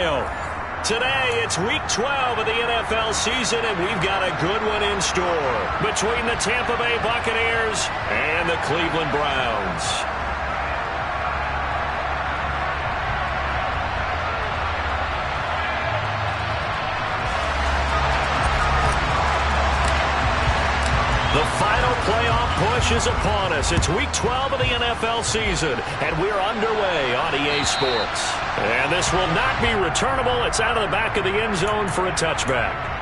Today, it's Week 12 of the NFL season, and we've got a good one in store between the Tampa Bay Buccaneers and the Cleveland Browns. The final playoff push is upon us. It's Week 12 of the NFL season, and we're underway on EA Sports. And this will not be returnable. It's out of the back of the end zone for a touchback.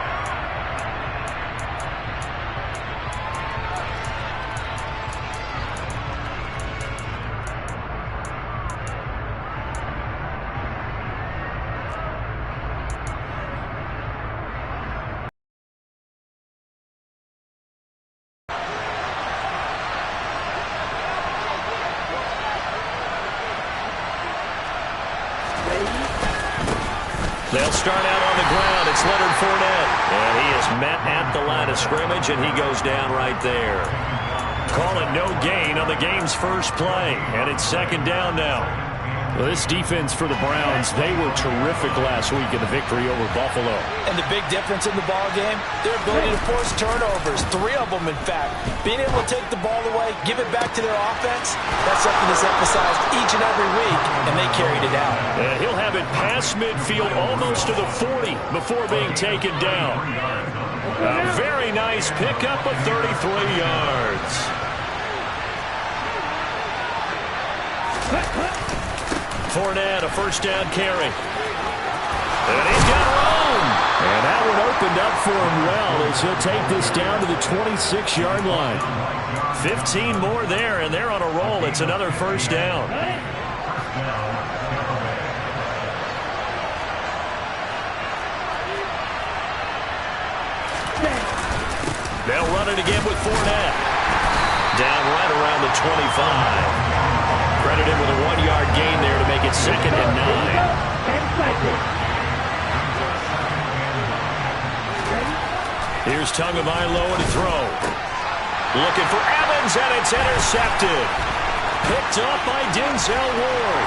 They'll start out on the ground. It's Leonard Fournette. And he is met at the line of scrimmage, and he goes down right there. Call it no gain on the game's first play. And it's second down now. Well, this defense for the Browns, they were terrific last week in the victory over Buffalo. And the big difference in the ball game, their ability to force turnovers, 3 of them in fact. Being able to take the ball away, give it back to their offense, that's something that's emphasized each and every week, and they carried it out. And he'll have it past midfield almost to the 40 before being taken down. A very nice pickup of 33 yards. Fournette, a first down carry. And he's got room. And that one opened up for him well as he'll take this down to the 26-yard line. 15 more there, and they're on a roll. It's another first down. They'll run it again with Fournette. Down right around the 25. Credited with a 1-yard gain there to make it 2nd and 9. Here's Tagovailoa to throw. Looking for Evans, and it's intercepted. Picked up by Denzel Ward.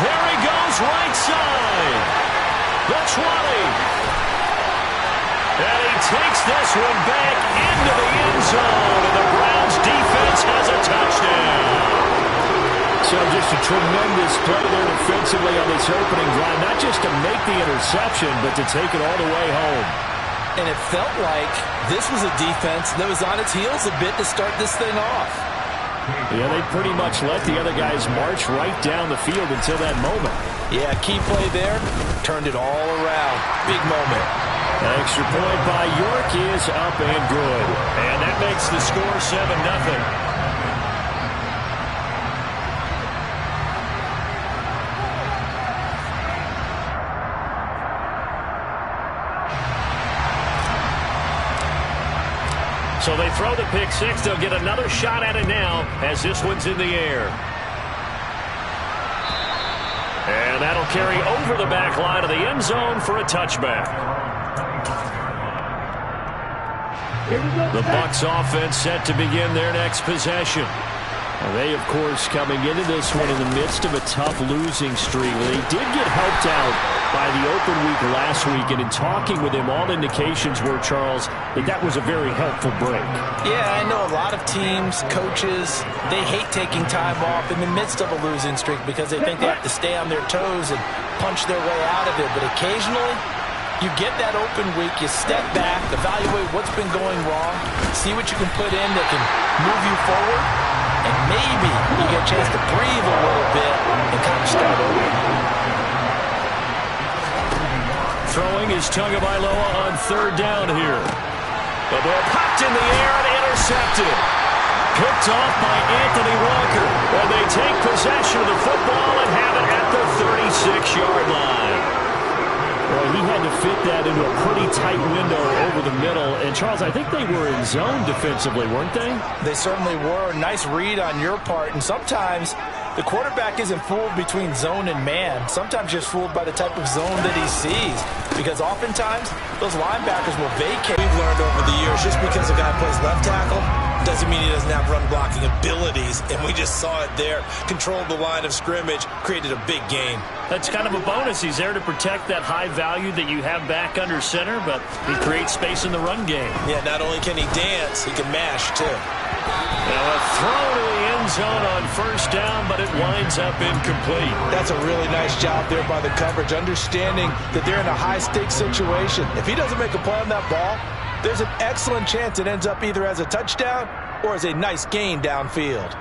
There he goes, right side. The 20. And he takes this one back into the end zone, and the Browns defense has a touchdown. So just a tremendous play there defensively on this opening drive, not just to make the interception, but to take it all the way home. And it felt like this was a defense that was on its heels a bit to start this thing off. Yeah, they pretty much let the other guys march right down the field until that moment. Yeah, key play there, turned it all around. Big moment. Extra point by York is up and good. And that makes the score 7-0. So they throw the pick six. They'll get another shot at it now as this one's in the air. And that'll carry over the back line of the end zone for a touchback. The Bucs offense set to begin their next possession. They, of course, coming into this one in the midst of a tough losing streak. They did get helped out by the open week last week, and in talking with him, all indications were, Charles, that was a very helpful break. Yeah, I know a lot of teams, coaches, they hate taking time off in the midst of a losing streak because they think they have to stay on their toes and punch their way out of it. But occasionally, you get that open week, you step back, evaluate what's been going wrong, see what you can put in that can move you forward, and maybe you get a chance to breathe a little bit and kind of start over. Throwing is Tagovailoa on 3rd down here. The ball popped in the air and intercepted. Picked off by Anthony Walker. And they take possession of the football and have it at the 36-yard line. Well, he had to fit that into a pretty tight window over the middle. And, Charles, I think they were in zone defensively, weren't they? They certainly were. Nice read on your part. And sometimes the quarterback isn't fooled between zone and man. Sometimes just fooled by the type of zone that he sees. Because oftentimes, those linebackers will vacate. We've learned over the years, just because a guy plays left tackle Doesn't mean he doesn't have run-blocking abilities, and we just saw it there. Controlled the line of scrimmage, created a big gain. That's kind of a bonus. He's there to protect that high value that you have back under center, but he creates space in the run game. Yeah, not only can he dance, he can mash, too. Now a throw to the end zone on first down, but it winds up incomplete. That's a really nice job there by the coverage, understanding that they're in a high-stakes situation. If he doesn't make a play on that ball, there's an excellent chance it ends up either as a touchdown or as a nice gain downfield.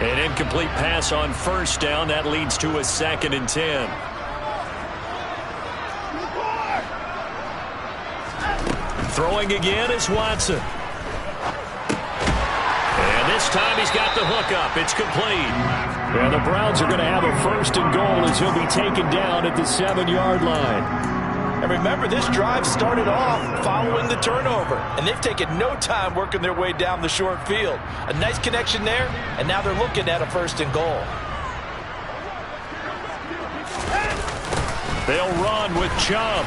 An incomplete pass on first down. That leads to a 2nd and 10. Throwing again is Watson. And this time he's got the hook up. It's complete. And the Browns are going to have a 1st and goal as he'll be taken down at the 7-yard line. And remember, this drive started off following the turnover, and they've taken no time working their way down the short field. A nice connection there, and now they're looking at a 1st and goal. They'll run with Chubb.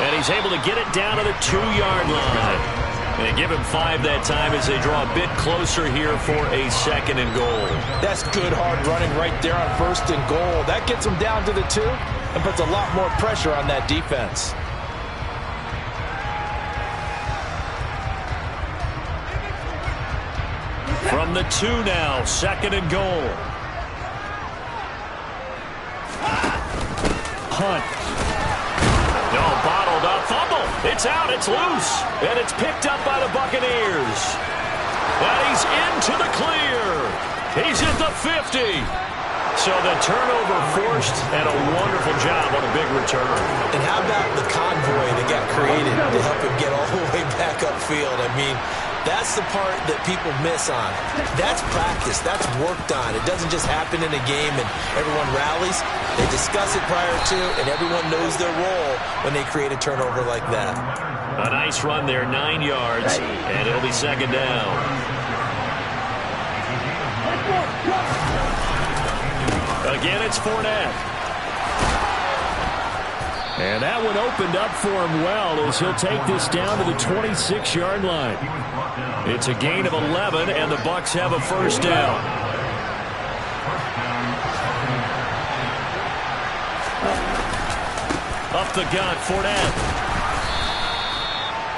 And he's able to get it down to the 2-yard line. And give him 5 that time as they draw a bit closer here for a 2nd and goal. That's good hard running right there on 1st and goal. That gets them down to the 2 and puts a lot more pressure on that defense. From the 2 now, 2nd and goal. Hunt. No, bottled up. Fumble. It's out. It's loose. And it's picked up by the Buccaneers. And he's into the clear. He's at the 50. So the turnover forced, and a wonderful job on a big return. And how about the convoy that got created to help him get all the way back upfield? I mean, that's the part that people miss on. That's practice. That's worked on. It doesn't just happen in a game and everyone rallies. They discuss it prior to, and everyone knows their role when they create a turnover like that. A nice run there, 9 yards, and it'll be 2nd down. Again, it's Fournette. And that one opened up for him well as he'll take this down to the 26-yard line. It's a gain of 11, and the Bucs have a 1st down. Up the gut, Fournette.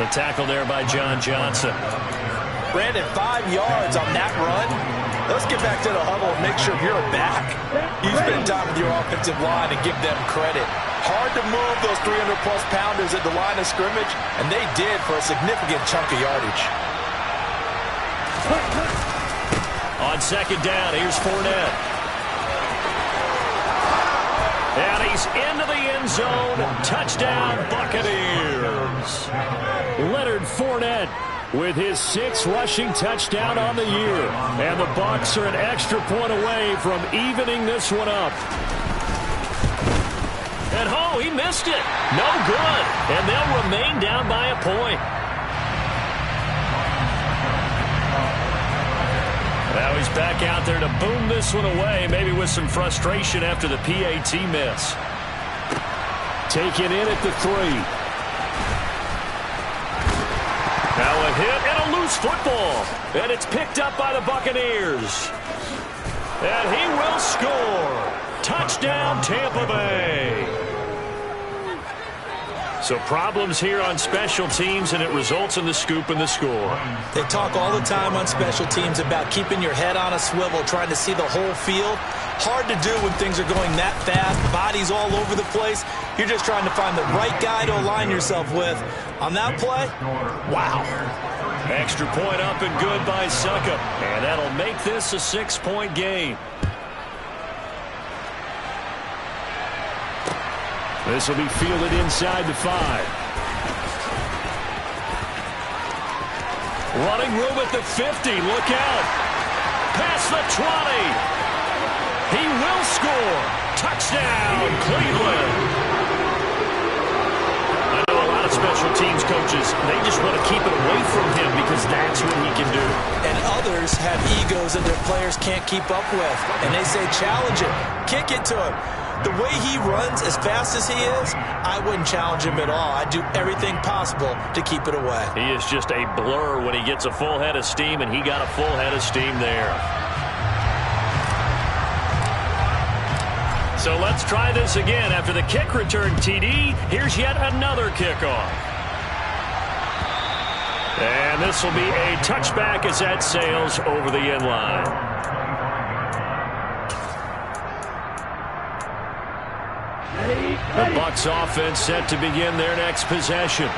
The tackle there by John Johnson. Brandon, 5 yards on that run. Let's get back to the huddle and make sure you're back. You spend time with your offensive line and give them credit. Hard to move those 300-plus pounders at the line of scrimmage, and they did for a significant chunk of yardage. On 2nd down, here's Fournette. And he's into the end zone. Touchdown, Buccaneers. Leonard Fournette with his 6th rushing touchdown on the year. And the Bucs are an extra point away from evening this one up. And oh, he missed it. No good. And they'll remain down by a point. Now he's back out there to boom this one away, maybe with some frustration after the PAT miss. Taken in at the 3. Now a hit and a loose football. And it's picked up by the Buccaneers. And he will score. Touchdown, Tampa Bay. So problems here on special teams, and it results in the scoop and the score. They talk all the time on special teams about keeping your head on a swivel, trying to see the whole field. Hard to do when things are going that fast, bodies all over the place. You're just trying to find the right guy to align yourself with. On that play, wow. Extra point up and good by Succop. And that'll make this a 6-point game. This will be fielded inside the 5. Running room at the 50. Look out. Past the 20. He will score. Touchdown, Cleveland. I know a lot of special teams coaches, they just want to keep it away from him because that's what he can do. And others have egos that their players can't keep up with. And they say, challenge it. Kick it to him. The way he runs as fast as he is, I wouldn't challenge him at all. I'd do everything possible to keep it away. He is just a blur when he gets a full head of steam, and he got a full head of steam there. So let's try this again. After the kick return TD, here's yet another kickoff. And this will be a touchback as that sails over the end line. The Bucs offense set to begin their next possession.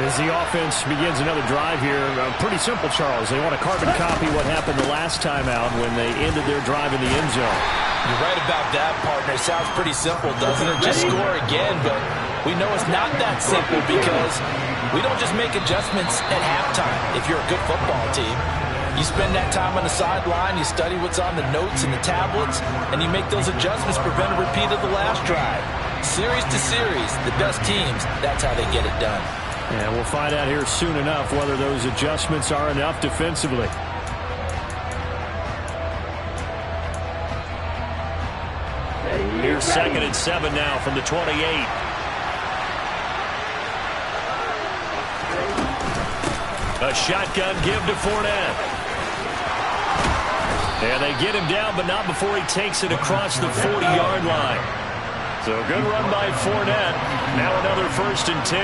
As the offense begins another drive here, pretty simple, Charles. They want to carbon copy what happened the last time out when they ended their drive in the end zone. You're right about that, partner. It sounds pretty simple, doesn't it? Just score again, but we know it's not that simple because we don't just make adjustments at halftime if you're a good football team. You spend that time on the sideline, you study what's on the notes and the tablets, and you make those adjustments to prevent a repeat of the last drive. Series to series, the best teams, that's how they get it done. And we'll find out here soon enough whether those adjustments are enough defensively. Here's 2nd and 7 now from the 28. A shotgun give to Fournette. And they get him down, but not before he takes it across the 40-yard line. So good run by Fournette. Now another 1st and 10.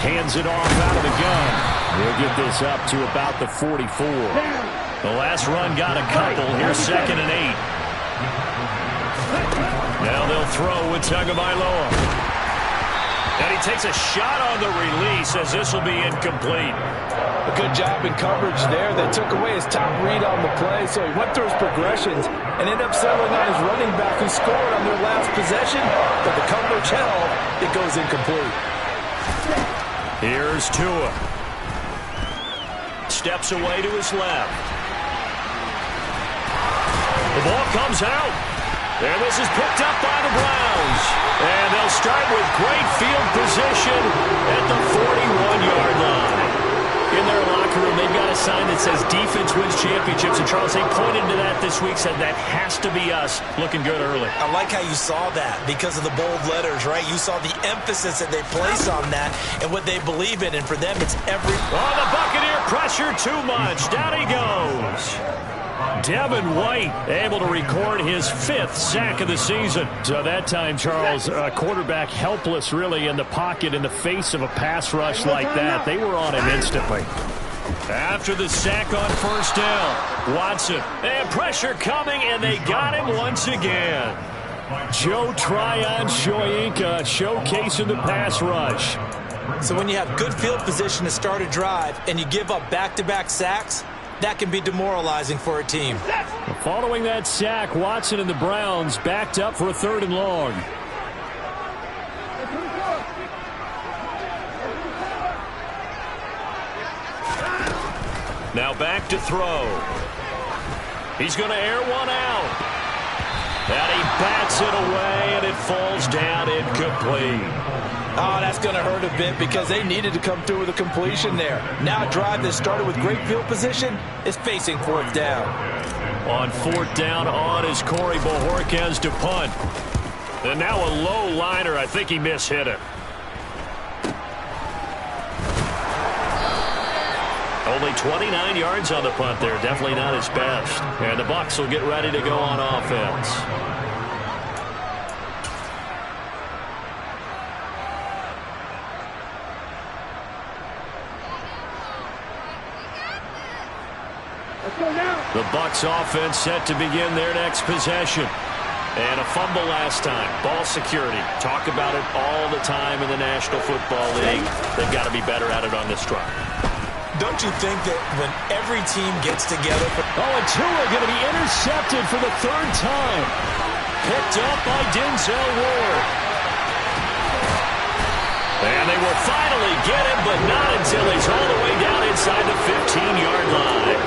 Hands it off out of the gun. He'll get this up to about the 44. The last run got a couple. Here's 2nd and 8. Now they'll throw with Tagovailoa. And he takes a shot on the release as this will be incomplete. A good job in coverage there. They took away his top read on the play, so he went through his progressions and ended up settling on his running back who scored on their last possession. But the coverage held, it goes incomplete. Here's Tua. Steps away to his left. The ball comes out. And this is picked up by the Browns. And they'll start with great field position at the 41-yard line. In their locker room, they've got a sign that says defense wins championships. And Charles, they pointed to that this week, said that has to be us. Looking good early. I like how you saw that because of the bold letters, right? You saw the emphasis that they place on that and what they believe in. And for them, it's every... Oh, the Buccaneer pressure too much. Down he goes. Devin White able to record his 5th sack of the season. So that time, Charles, quarterback helpless really in the pocket in the face of a pass rush like that. They were on him instantly. After the sack on 1st down, Watson. And pressure coming, and they got him once again. Joe Tryon-Shoyinka showcasing the pass rush. So when you have good field position to start a drive and you give up back-to-back sacks, that can be demoralizing for a team. Following that sack, Watson and the Browns backed up for a 3rd and long. Now back to throw. He's going to air one out. And he bats it away, and it falls down incomplete. Oh, that's going to hurt a bit because they needed to come through with a completion there. Now a drive that started with great field position is facing 4th down. On 4th down on is Corey Bojorquez to punt. And now a low liner. I think he mishit it. Only 29 yards on the punt there. Definitely not his best. And the Bucs will get ready to go on offense. The Bucs offense set to begin their next possession. And a fumble last time. Ball security. Talk about it all the time in the National Football League. They've got to be better at it on this drive. Don't you think that when every team gets together... Oh, and Tua going to be intercepted for the 3rd time. Picked up by Denzel Ward. And they will finally get him, but not until he's all the way down inside the 15-yard line.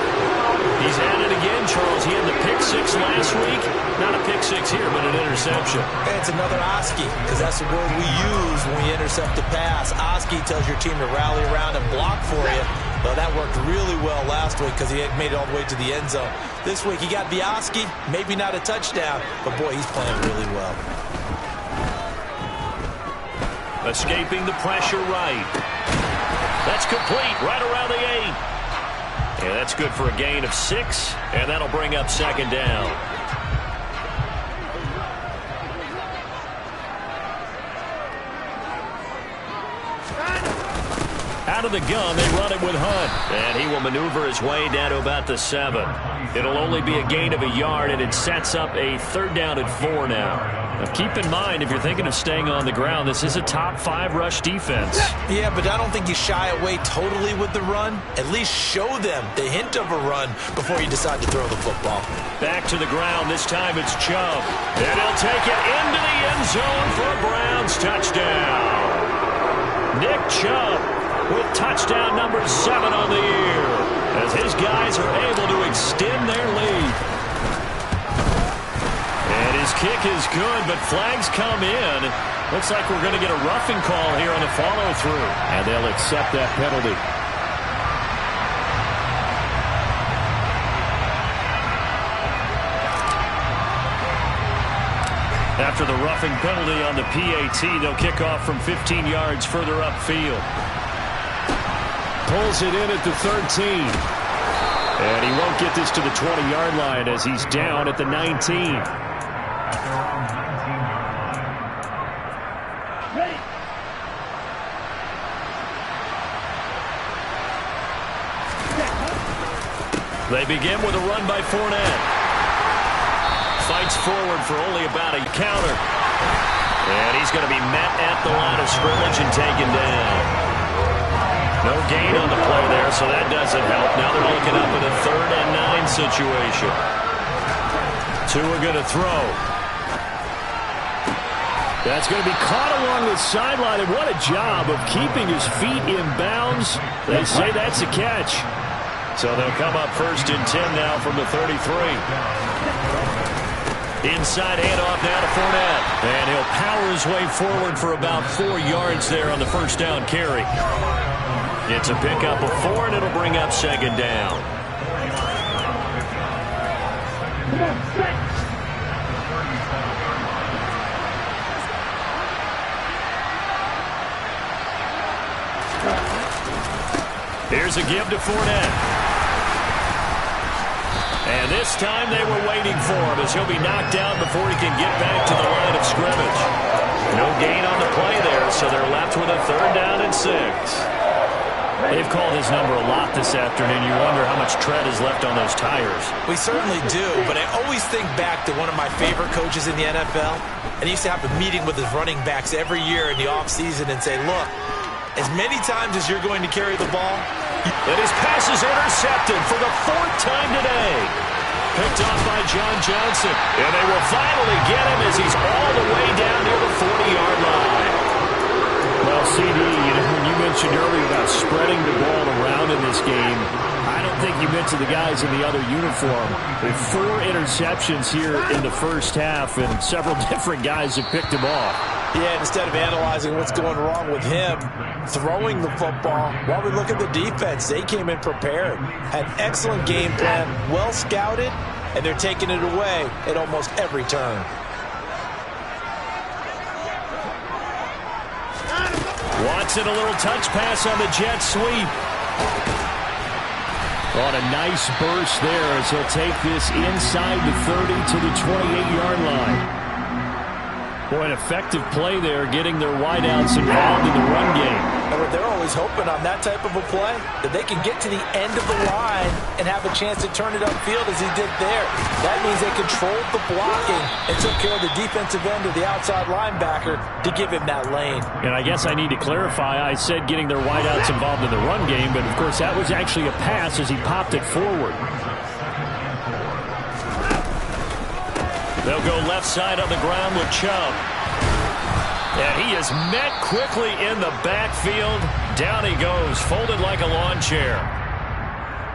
He's at it again, Charles. He had the pick 6 last week. Not a pick 6 here, but an interception. And it's another Oski, because that's the word we use when we intercept a pass. Oski tells your team to rally around and block for you. Well, that worked really well last week because he had made it all the way to the end zone. This week he got the Oski, maybe not a touchdown, but boy, he's playing really well. Escaping the pressure right. That's complete right around the 8. And that's good for a gain of 6, and that'll bring up second down. Out of the gun, they run it with Hunt. And he will maneuver his way down to about the 7. It'll only be a gain of a yard, and it sets up a 3rd down and 4 now. Now, keep in mind, if you're thinking of staying on the ground, this is a top 5 rush defense. Yeah, but I don't think you shy away totally with the run. At least show them the hint of a run before you decide to throw the football. Back to the ground. This time it's Chubb. And he'll take it into the end zone for a Browns touchdown. Nick Chubb with touchdown number 7 on the year, as his guys are able to extend their lead. And his kick is good, but flags come in. Looks like we're going to get a roughing call here on the follow-through. And they'll accept that penalty. After the roughing penalty on the PAT, they'll kick off from 15 yards further upfield. Pulls it in at the 13. And he won't get this to the 20-yard line as he's down at the 19. They begin with a run by Fournette. Fights forward for only about a counter. And he's going to be met at the line of scrimmage and taken down. No gain on the play there, so that doesn't help. Now they're looking up in a 3rd and 9 situation. 2 are going to throw. That's going to be caught along the sideline, and what a job of keeping his feet in bounds. They say that's a catch. So they'll come up 1st and 10 now from the 33. Inside handoff now to Fournette. And he'll power his way forward for about 4 yards there on the 1st down carry. It's a pickup of 4, and it'll bring up 2nd down. Here's a give to Fournette. And this time they were waiting for him as he'll be knocked down before he can get back to the line of scrimmage. No gain on the play there, so they're left with a 3rd down and 6. They've called his number a lot this afternoon. You wonder how much tread is left on those tires. We certainly do, but I always think back to one of my favorite coaches in the NFL. And he used to have a meeting with his running backs every year in the offseason and say, look, as many times as you're going to carry the ball. And his pass is intercepted for the 4th time today. Picked off by John Johnson. And they will finally get him as he's all the way down near the 40-yard line. Well, CD, when you mentioned earlier about spreading the ball around in this game, I don't think you mentioned the guys in the other uniform. With 4 interceptions here in the first half, and several different guys have picked him off. Yeah, instead of analyzing what's going wrong with him throwing the football, while we look at the defense, they came in prepared. Had an excellent game plan, well scouted, and they're taking it away at almost every turn. Watson, a little touch pass on the jet sweep. On a nice burst there as he'll take this inside the 30 to the 28-yard line. Boy, an effective play there, getting their wideouts involved in the run game. And they're always hoping on that type of a play that they can get to the end of the line and have a chance to turn it upfield as he did there. That means they controlled the blocking and took care of the defensive end of the outside linebacker to give him that lane. And I guess I need to clarify, I said getting their wideouts involved in the run game, but of course that was actually a pass as he popped it forward. They'll go left side on the ground with Chubb. And he is met quickly in the backfield. Down he goes, folded like a lawn chair.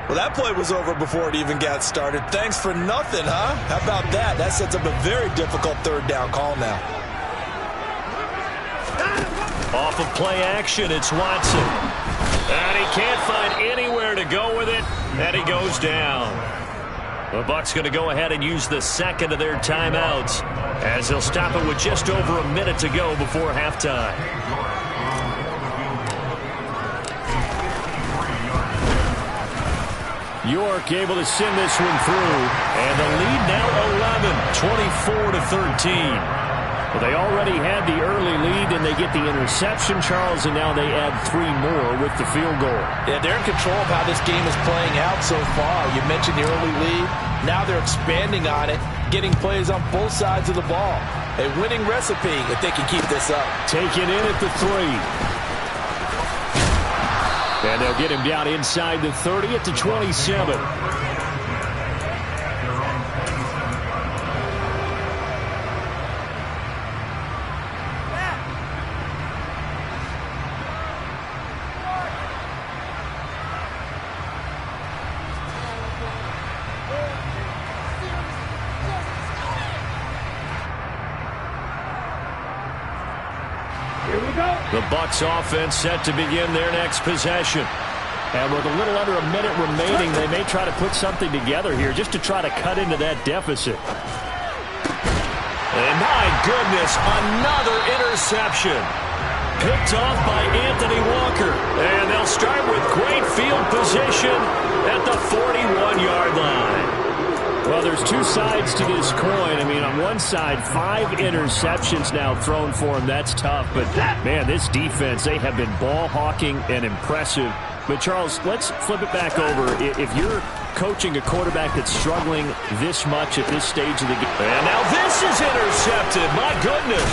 Well, that play was over before it even got started. Thanks for nothing, huh? How about that? That sets up a very difficult 3rd down call now. Off of play action, it's Watson. And he can't find anywhere to go with it, and he goes down. The Bucs going to go ahead and use the second of their timeouts as they'll stop it with just over a minute to go before halftime. York able to send this one through. And the lead now 11, 24-13. Well, they already had the early lead, and they get the interception, Charles, and now they add 3 more with the field goal. Yeah, they're in control of how this game is playing out so far. You mentioned the early lead. Now they're expanding on it, getting plays on both sides of the ball. A winning recipe if they can keep this up. Taken in at the 3. And they'll get him down inside the 30 at the 27. The Bucs offense set to begin their next possession. And with a little under a minute remaining, they may try to put something together here just to try to cut into that deficit. And my goodness, another interception. Picked off by Anthony Walker. And they'll start with great field position at the 41-yard line. Well, there's 2 sides to this coin. I mean, on one side, 5 interceptions now thrown for him. That's tough. But, man, this defense, they have been ball hawking and impressive. But, Charles, let's flip it back over. If you're coaching a quarterback that's struggling this much at this stage of the game. And now this is intercepted. My goodness.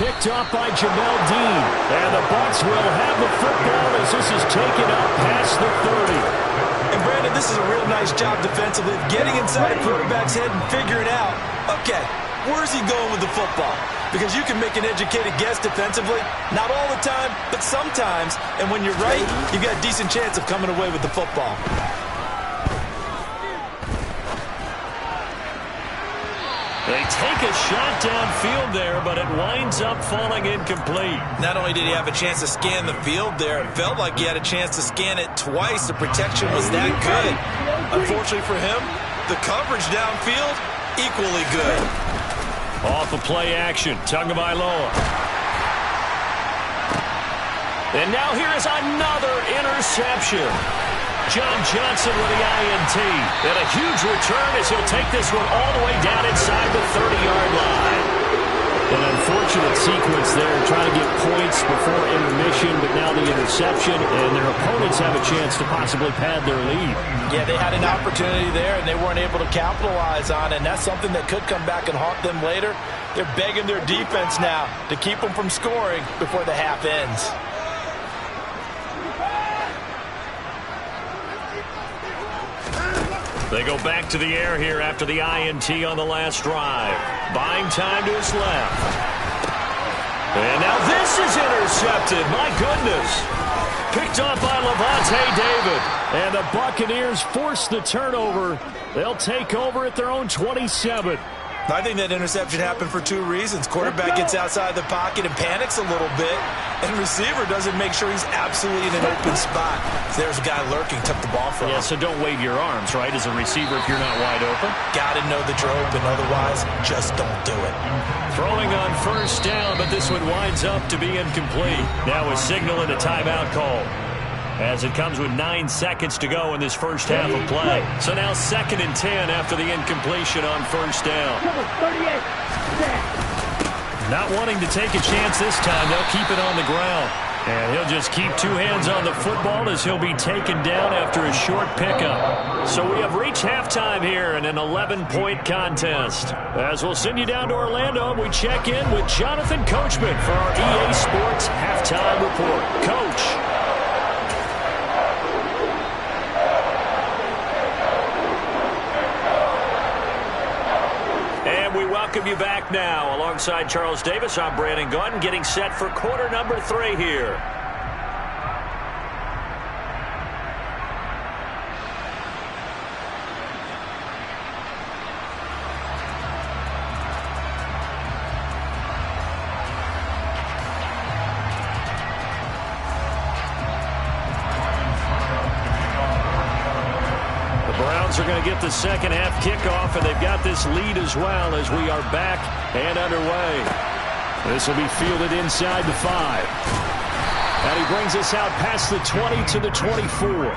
Picked off by Jamel Dean. And the Bucs will have the football as this is taken up past the 30. And, Brandon, this is a real nice job defensively of getting inside a quarterback's head and figuring out, okay, where's he going with the football? Because you can make an educated guess defensively. Not all the time, but sometimes. And when you're right, you've got a decent chance of coming away with the football. They take a shot downfield there, but it winds up falling incomplete. Not only did he have a chance to scan the field there, it felt like he had a chance to scan it twice. The protection was that good. Unfortunately for him, the coverage downfield, equally good. Off of play action, Tagovailoa. And now here is another interception. John Johnson with the INT. And a huge return as he'll take this one all the way down inside the 30-yard line. An unfortunate sequence there, trying to get points before intermission, but now the interception, and their opponents have a chance to possibly pad their lead. Yeah, they had an opportunity there, and they weren't able to capitalize on it, and that's something that could come back and haunt them later. They're begging their defense now to keep them from scoring before the half ends. They go back to the air here after the INT on the last drive. Buying time to his left. And now this is intercepted. My goodness. Picked off by Levante David. And the Buccaneers force the turnover. They'll take over at their own 27. I think that interception happened for 2 reasons. Quarterback gets outside the pocket and panics a little bit, and receiver doesn't make sure he's absolutely in an open spot. So there's a guy lurking, took the ball from him. Yeah, so don't wave your arms, right, as a receiver if you're not wide open. Got to know that you're open, otherwise just don't do it. Throwing on first down, but this one winds up to be incomplete. Now a signal and a timeout call, as it comes with 9 seconds to go in this first half of play. So now 2nd and 10 after the incompletion on first down. Not wanting to take a chance this time, they'll keep it on the ground. And he'll just keep 2 hands on the football as he'll be taken down after a short pickup. So we have reached halftime here in an 11-point contest. As we'll send you down to Orlando, we check in with Jonathan Coachman for our EA Sports Halftime Report. Coach. Welcome you back now. Alongside Charles Davis, I'm Brandon Gunn, getting set for quarter number 3 here. are going to get the second half kickoff, and they've got this lead as well as we are back and underway. This will be fielded inside the 5. And he brings us out past the 20 to the 24.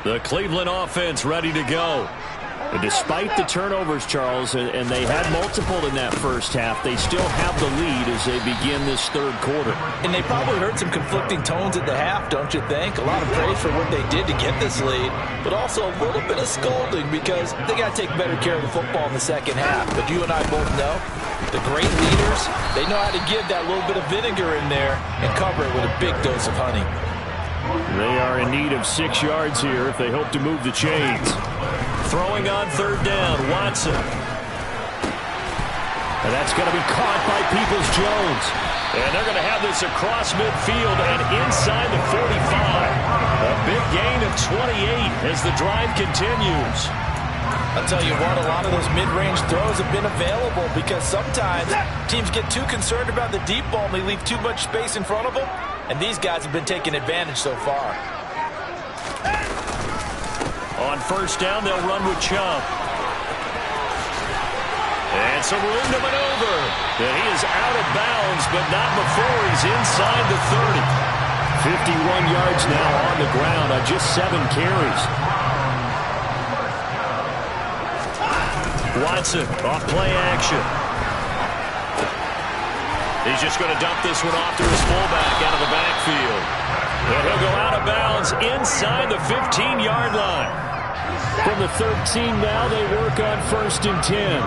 The Cleveland offense ready to go. And despite the turnovers, Charles, and they had multiple in that first half, they still have the lead as they begin this third quarter. And they probably heard some conflicting tones at the half, don't you think? A lot of praise for what they did to get this lead, but also a little bit of scolding because they got to take better care of the football in the second half. But you and I both know the great leaders, they know how to give that little bit of vinegar in there and cover it with a big dose of honey. They are in need of 6 yards here if they hope to move the chains. Throwing on third down, Watson. And that's going to be caught by Peoples-Jones. And they're going to have this across midfield and inside the 45. A big gain of 28 as the drive continues. I'll tell you what, a lot of those mid-range throws have been available because sometimes teams get too concerned about the deep ball and they leave too much space in front of them. And these guys have been taking advantage so far. On first down, they'll run with Chubb. And some room to maneuver. And he is out of bounds, but not before he's inside the 30. 51 yards now on the ground on just 7 carries. Watson off play action. He's just going to dump this one off to his fullback out of the backfield. And he'll go out of bounds inside the 15-yard line. From the 13 now, they work on 1st and 10.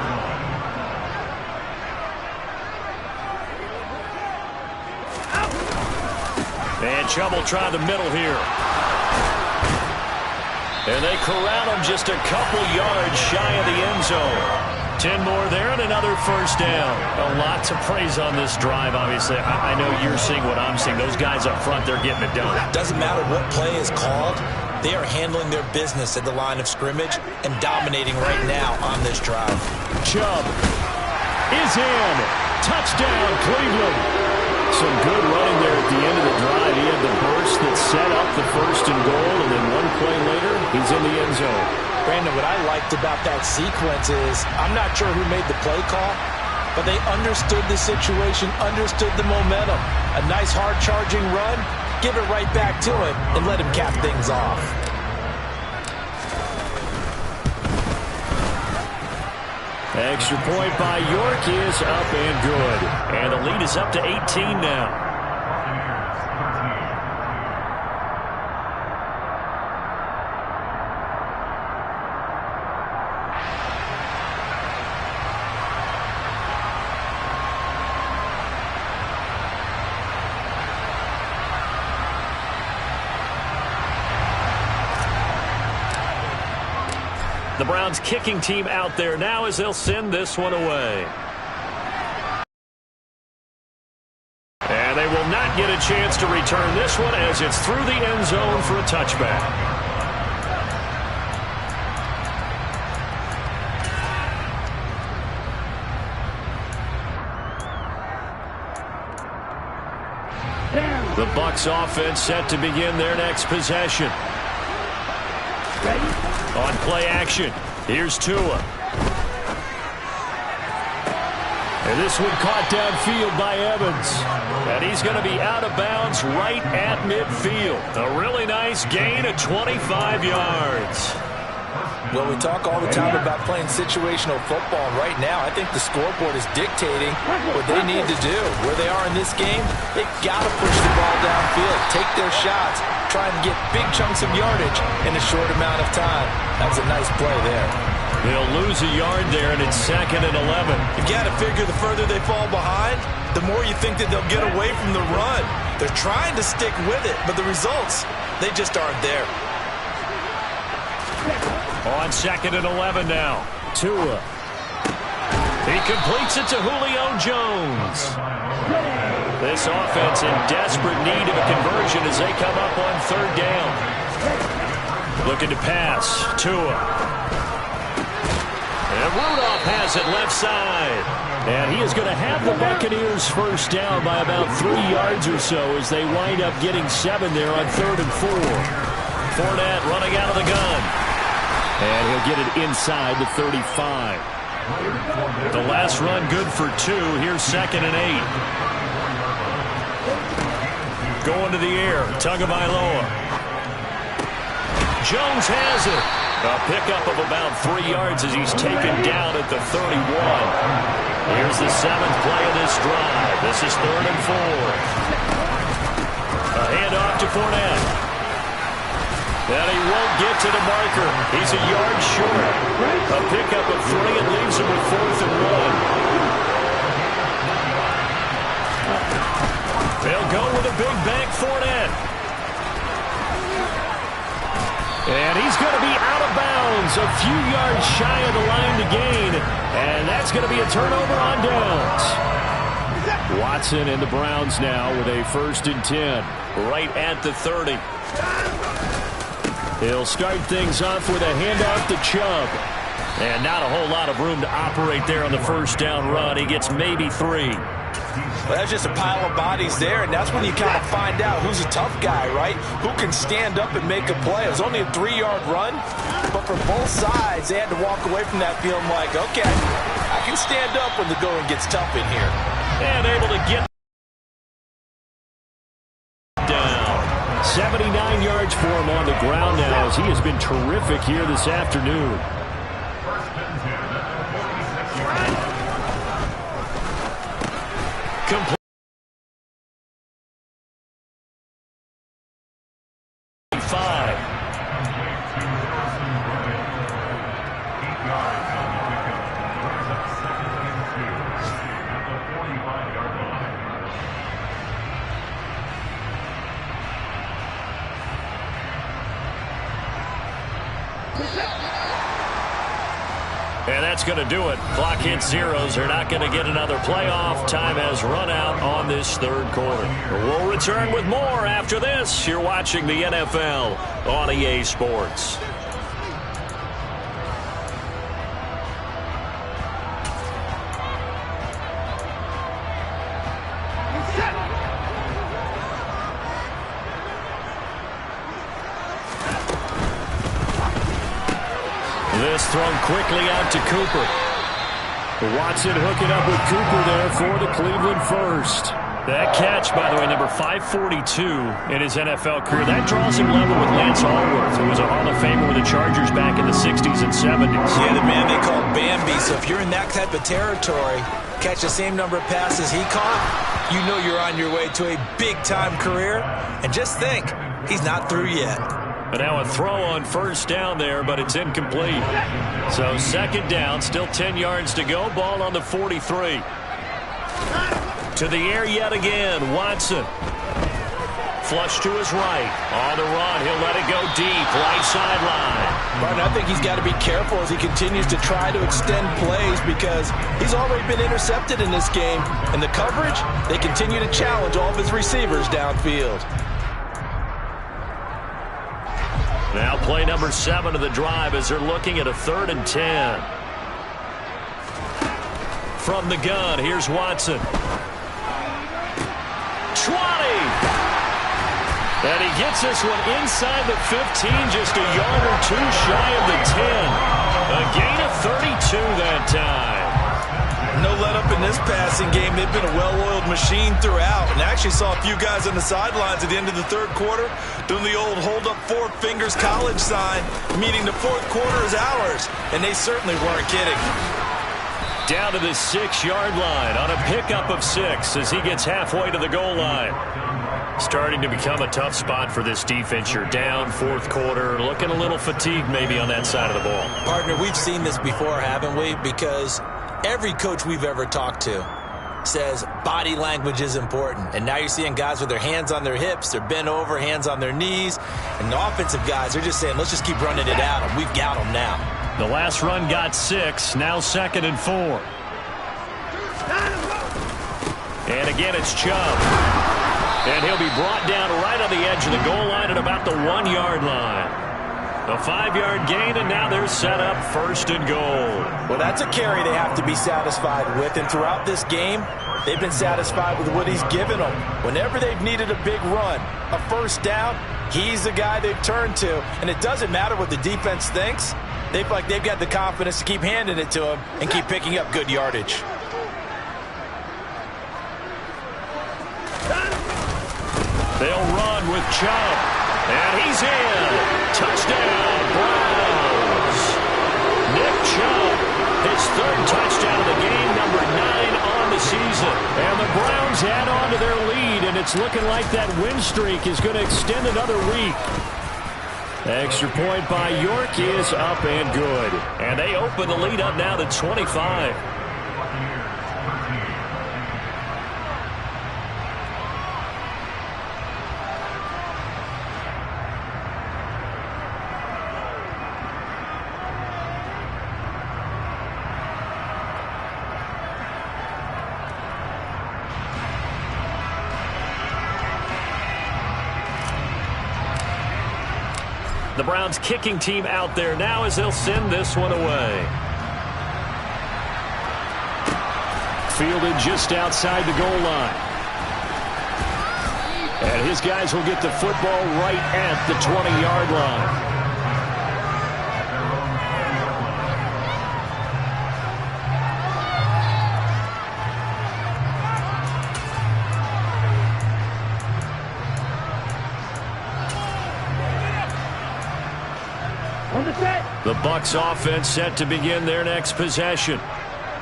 And Chubb will try the middle here. And they corral him just a couple yards shy of the end zone. 10 more there and another first down. A lot to praise on this drive, obviously. I know you're seeing what I'm seeing. Those guys up front, they're getting it done. Doesn't matter what play is called. They are handling their business at the line of scrimmage and dominating right now on this drive. Chubb is in. Touchdown, Cleveland. Some good running there at the end of the drive. He had the burst that set up the 1st and goal, and then one play later, he's in the end zone. Brandon, what I liked about that sequence is I'm not sure who made the play call, but they understood the situation, understood the momentum. A nice hard-charging run, give it right back to him, and let him cap things off. Extra point by York is up and good. And the lead is up to 18 now. The Browns kicking team out there now as they'll send this one away. And they will not get a chance to return this one as it's through the end zone for a touchback. The Bucs offense set to begin their next possession. On play action, here's Tua. And this one caught downfield by Evans. And he's going to be out of bounds right at midfield. A really nice gain of 25 yards. Well, we talk all the time about playing situational football. Right now, I think the scoreboard is dictating what they need to do. Where they are in this game, they've got to push the ball downfield, take their shots, try and get big chunks of yardage in a short amount of time. That was a nice play there. They'll lose a yard there, and it's 2nd and 11. You got to figure the further they fall behind, the more you think that they'll get away from the run. They're trying to stick with it, but the results, they just aren't there. On 2nd and 11 now. Tua. He completes it to Julio Jones. This offense in desperate need of a conversion as they come up on third down. Looking to pass. Tua. And Rudolph has it left side. And he is going to have the Buccaneers first down by about 3 yards or so as they wind up getting 7 there on 3rd and 4. Fournette running out of the gun. And he'll get it inside the 35. The last run good for 2. Here's 2nd and 8. Going to the air. Tagovailoa. Jones has it. A pickup of about 3 yards as he's taken down at the 31. Here's the 7th play of this drive. This is 3rd and 4. A handoff to Fournette. And he won't get to the marker. He's a yard short. A pickup of 3 and leaves him with 4th and 1. They'll go with a big bank Fournette. And he's going to be out of bounds, a few yards shy of the line to gain. And that's going to be a turnover on downs. Watson and the Browns now with a 1st and 10. Right at the 30. He'll start things off with a handoff to Chubb. And not a whole lot of room to operate there on the first down run. He gets maybe 3. Well, that's just a pile of bodies there, and that's when you kind of find out who's a tough guy, right? Who can stand up and make a play. It was only a 3-yard run, but for both sides, they had to walk away from that feeling like, okay, I can stand up when the going gets tough in here. And able to get down. 79 yards for him on the ground now as he has been terrific here this afternoon. Complete. 5. And that's going to do it. Clock hits zeros. They're not going to get another playoff. Time has run out on this 3rd quarter. We'll return with more after this. You're watching the NFL on EA Sports. This thrown quickly out to Cooper. Watson hooking up with Cooper there for the Cleveland first. That catch, by the way, number 542 in his NFL career. That draws him level with Lance Allworth, who was a Hall of Famer with the Chargers back in the 60s and 70s. Yeah, the man they call Bambi. So if you're in that type of territory, catch the same number of passes he caught, you know you're on your way to a big-time career. And just think, he's not through yet. But now a throw on first down there, but it's incomplete. So 2nd down, still 10 yards to go. Ball on the 43. To the air yet again, Watson. Flush to his right. On the run, he'll let it go deep, right sideline. Martin, I think he's got to be careful as he continues to try to extend plays because he's already been intercepted in this game. And the coverage, they continue to challenge all of his receivers downfield. Now play number 7 of the drive as they're looking at a 3rd and 10. From the gun, here's Watson. 20! And he gets this one inside the 15, just a yard or 2 shy of the 10. A gain of 32 that time. No let-up in this passing game. They've been a well-oiled machine throughout. And I actually saw a few guys on the sidelines at the end of the 3rd quarter doing the old hold-up 4 fingers college sign, meaning the 4th quarter is ours. And they certainly weren't kidding. Down to the 6-yard line on a pickup of 6 as he gets halfway to the goal line. Starting to become a tough spot for this defense. You're down 4th quarter, looking a little fatigued maybe on that side of the ball. Partner, we've seen this before, haven't we? Because every coach we've ever talked to says body language is important. And now you're seeing guys with their hands on their hips, they're bent over, hands on their knees. And the offensive guys are just saying, let's just keep running it out, and we've got them now. The last run got 6, now 2nd and 4. And again, it's Chubb. And he'll be brought down right on the edge of the goal line at about the 1-yard line. A 5-yard gain, and now they're set up 1st and goal. Well, that's a carry they have to be satisfied with. And throughout this game, they've been satisfied with what he's given them. Whenever they've needed a big run, a 1st down, he's the guy they've turned to. And it doesn't matter what the defense thinks. They feel like they've got the confidence to keep handing it to him and keep picking up good yardage. They'll run with Chubb. And he's in. Touchdown, Browns. Nick Chubb, his 3rd touchdown of the game, number 9 on the season. And the Browns add on to their lead, and it's looking like that win streak is going to extend another week. Extra point by York is up and good. And they open the lead up now to 25. The Browns kicking team out there now as they'll send this one away. Fielded just outside the goal line. And his guys will get the football right at the 20-yard line. The Bucs offense set to begin their next possession.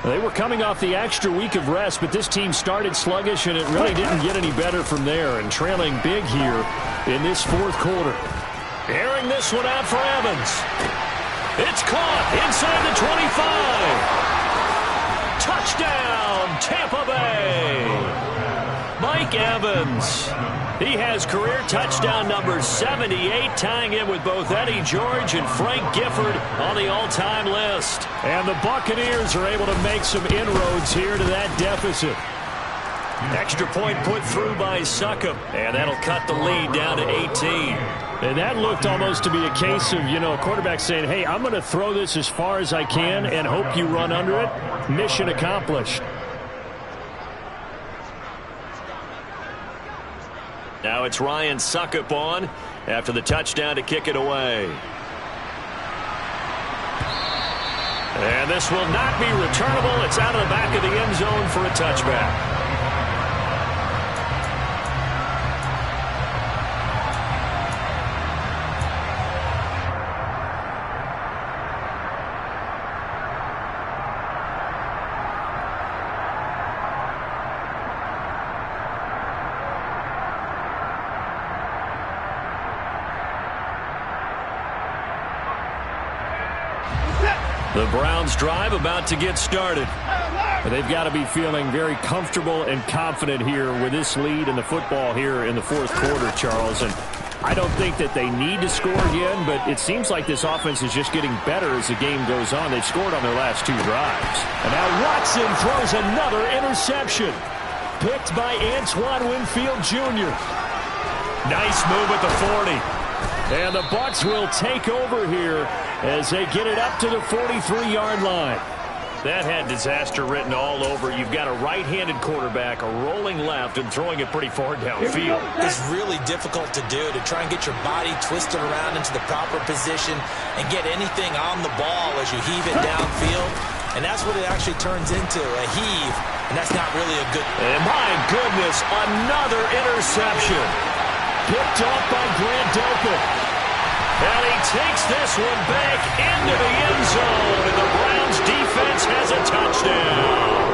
They were coming off the extra week of rest, but this team started sluggish, and it really didn't get any better from there, and trailing big here in this 4th quarter. Airing this one out for Evans. It's caught inside the 25. Touchdown, Tampa Bay. Mike Evans. He has career touchdown number 78, tying in with both Eddie George and Frank Gifford on the all-time list. And the Buccaneers are able to make some inroads here to that deficit. Extra point put through by Succop, and that'll cut the lead down to 18. And that looked almost to be a case of, a quarterback saying, hey, I'm going to throw this as far as I can and hope you run under it. Mission accomplished. Now it's Ryan Succop on after the touchdown to kick it away. And this will not be returnable. It's out of the back of the end zone for a touchback. The Browns drive about to get started. They've got to be feeling very comfortable and confident here with this lead and the football here in the 4th quarter, Charles. And I don't think that they need to score again, but it seems like this offense is just getting better as the game goes on. They've scored on their last 2 drives. And now Watson throws another interception. Picked by Antoine Winfield Jr. Nice move at the 40. And the Bucs will take over here as they get it up to the 43-yard line. That had disaster written all over. You've got a right-handed quarterback, a rolling left, and throwing it pretty far downfield. It's really difficult to do, to try and get your body twisted around into the proper position and get anything on the ball as you heave it downfield. And that's what it actually turns into, a heave. And that's not really a good... And my goodness, another interception. Picked off by Grant Delpit. And he takes this one back into the end zone, and the Browns defense has a touchdown.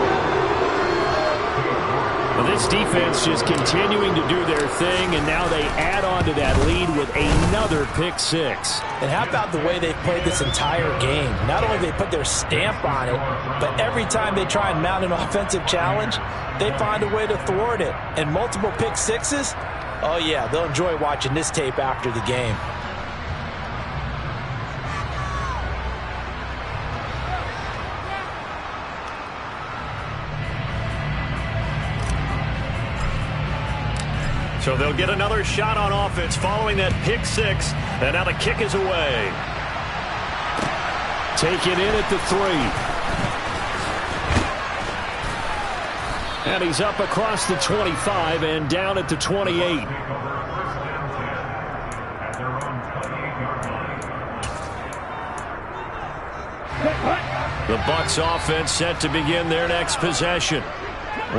Well, this defense just continuing to do their thing, and now they add on to that lead with another pick 6. And how about the way they've played this entire game? Not only they put their stamp on it, but every time they try and mount an offensive challenge, they find a way to thwart it. And multiple pick 6s, oh yeah, they'll enjoy watching this tape after the game. So they'll get another shot on offense following that pick six. And now the kick is away. Taken in at the 3. And he's up across the 25 and down at the 28. The Bucs offense set to begin their next possession.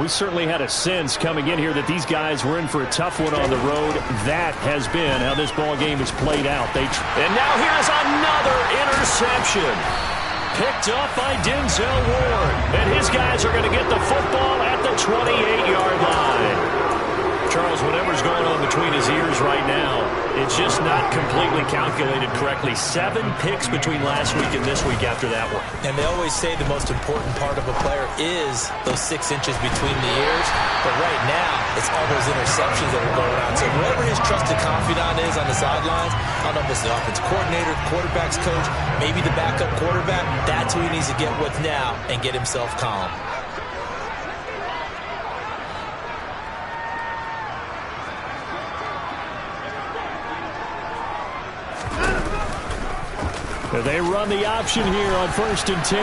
We certainly had a sense coming in here that these guys were in for a tough one on the road. That has been how this ball game has played out. And now here's another interception. Picked up by Denzel Ward. And his guys are going to get the football at the 28-yard line. Charles, whatever's going on between his ears right now, it's just not completely calculated correctly. 7 picks between last week and this week after that one. And they always say the most important part of a player is those 6 inches between the ears. But right now, it's all those interceptions that are going on. So whoever his trusted confidant is on the sidelines, I don't know if it's the offense coordinator, quarterback's coach, maybe the backup quarterback, that's who he needs to get with now and get himself calm. They run the option here on 1st and 10.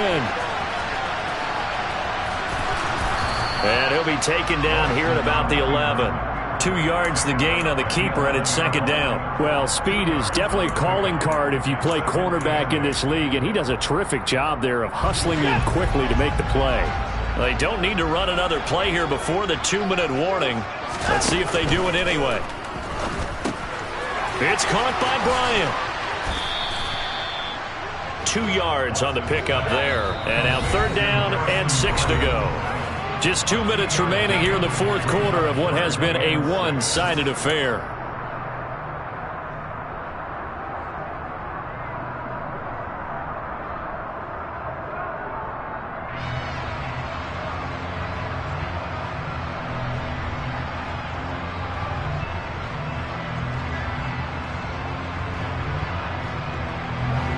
And he'll be taken down here at about the 11. 2 yards the gain on the keeper, and it's 2nd down. Well, speed is definitely a calling card if you play cornerback in this league, and he does a terrific job there of hustling in quickly to make the play. They don't need to run another play here before the 2-minute warning. Let's see if they do it anyway. It's caught by Bryant. 2 yards on the pickup there. And now 3rd down and 6 to go. Just 2 minutes remaining here in the 4th quarter of what has been a one-sided affair.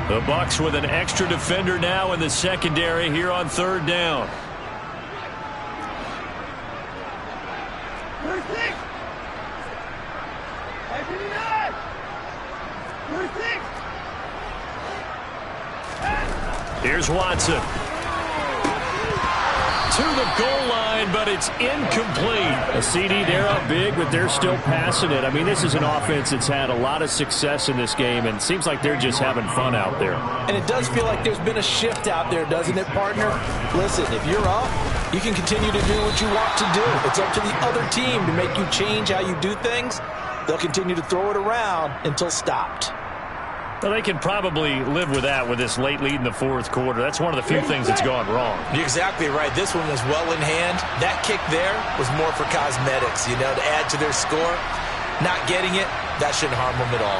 The Bucs with an extra defender now in the secondary here on 3rd down. Here's Watson. To the goal line, but it's incomplete. A CD, they're up big, but they're still passing it. I mean, this is an offense that's had a lot of success in this game, and it seems like they're just having fun out there. And it does feel like there's been a shift out there, doesn't it, partner? Listen, if you're up, you can continue to do what you want to do. It's up to the other team to make you change how you do things. They'll continue to throw it around until stopped. Well, they can probably live with that with this late lead in the 4th quarter. That's one of the few things that's gone wrong. You're exactly right. This one was well in hand. That kick there was more for cosmetics, you know, to add to their score. Not getting it, that shouldn't harm them at all.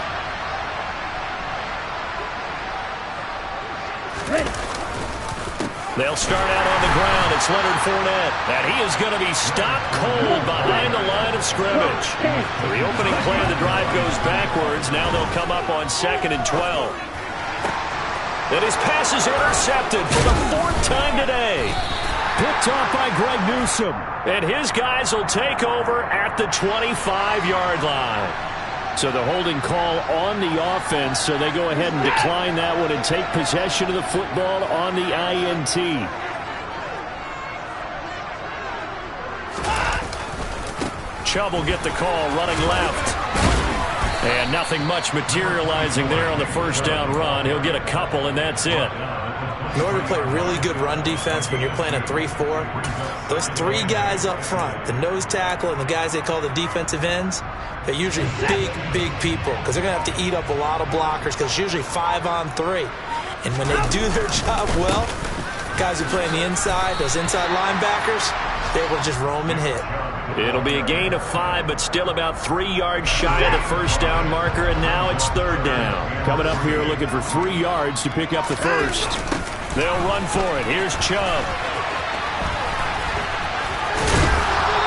They'll start out on the ground. It's Leonard Fournette. And he is going to be stopped cold behind the line of scrimmage. The opening play of the drive goes backwards. Now they'll come up on 2nd and 12. And his pass is intercepted for the 4th time today. Picked off by Greg Newsome. And his guys will take over at the 25-yard line. So the holding call on the offense, so they go ahead and decline that one and take possession of the football on the INT. Chubb will get the call running left. And nothing much materializing there on the 1st down run. He'll get a couple, and that's it. In order to play really good run defense when you're playing a 3-4, those 3 guys up front, the nose tackle and the guys they call the defensive ends, they're usually big people because they're going to have to eat up a lot of blockers because it's usually 5-on-3. And when they do their job well, guys who play on the inside, those inside linebackers, they're able to just roam and hit. It'll be a gain of 5, but still about 3 yards shy of the 1st down marker, and now it's 3rd down. Coming up here looking for 3 yards to pick up the 1st. They'll run for it. Here's Chubb.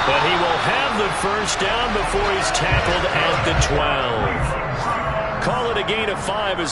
But he will have the 1st down before he's tackled at the 12. Call it a gain of 5 as